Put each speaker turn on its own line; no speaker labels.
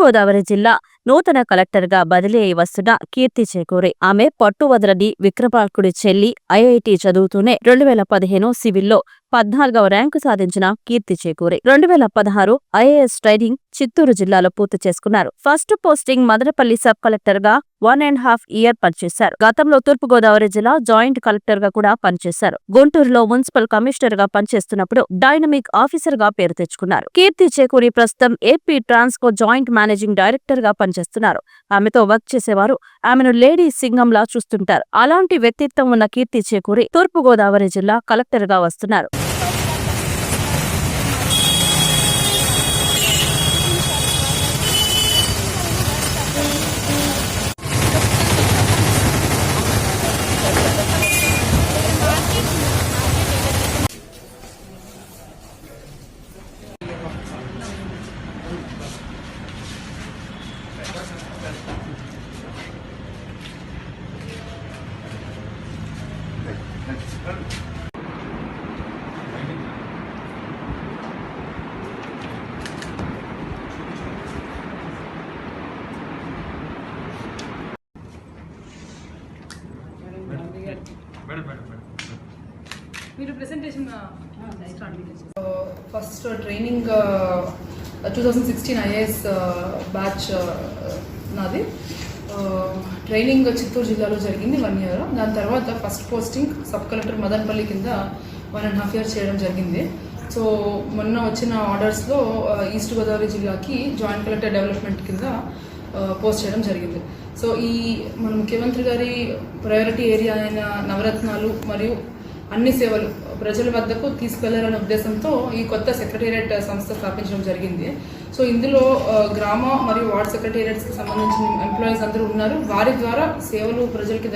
తూర్పుగోదావరి జిల్లా నూతన కలెక్టర్గా బదిలీ అయి వస్తున్న కీర్తి చేకూరి. ఆమె పట్టువదలని విక్రమార్కుడి చెల్లి. ఐఐటి చదువుతూనే 2015 సివిల్లో 14వ ర్యాంకు సాధించిన కీర్తి చేకూరి 2016 ఐఏఎస్ ట్రైనింగ్ చిత్తూరు జిల్లాలో పూర్తి చేసుకున్నారు. ఫస్ట్ పోస్టింగ్ మదనపల్లి సబ్ కలెక్టర్గా 1.5 ఇయర్ పనిచేశారు. గతంలో తూర్పుగోదావరి జిల్లా జాయింట్ కలెక్టర్గా కూడా పనిచేశారు. గుంటూరులో మున్సిపల్ కమిషనర్గా పనిచేస్తున్నప్పుడు డైనమిక్ ఆఫీసర్గా పేరు తెచ్చుకున్నారు. కీర్తి చేకూరి ప్రస్తుతం ఏపీ ట్రాన్స్కో జాయింట్ మేనేజింగ్ డైరెక్టర్గా పనిచేస్తున్నారు. ఆమెతో వర్క్ చేసేవారు ఆమెను లేడీ సింగంలా చూస్తుంటారు. అలాంటి వ్యక్తిత్వం ఉన్న కీర్తి చేకూరి తూర్పుగోదావరి జిల్లా కలెక్టర్గా వస్తున్నారు.
ఫస్ట్ ట్రైనింగ్ 2016 ఐఏఎస్ బ్యాచ్ నాది. ట్రైనింగ్ చిత్తూరు జిల్లాలో జరిగింది 1 year. దాని తర్వాత first posting sub collector Madanapalle కింద 1.5 year చేయడం జరిగింది. సో మొన్న వచ్చిన ఆర్డర్స్లో ఈస్ట్ గోదావరి జిల్లాకి జాయింట్ కలెక్టర్ డెవలప్మెంట్ కింద పోస్ట్ చేయడం జరిగింది. సో ఈ మన ముఖ్యమంత్రి గారి ప్రయారిటీ ఏరియా అయిన నవరత్నాలు మరియు అన్ని సేవలు ప్రజల వద్దకు తీసుకెళ్లాలనే ఉద్దేశంతో ఈ కొత్త సెక్రటేరియట్ సంస్థ స్థాపించడం జరిగింది. సో ఇందులో గ్రామ మరియు వార్డ్ సెక్రటేరియట్స్కి సంబంధించిన ఎంప్లాయీస్ అందరూ ఉన్నారు. వారి ద్వారా సేవలు ప్రజలకి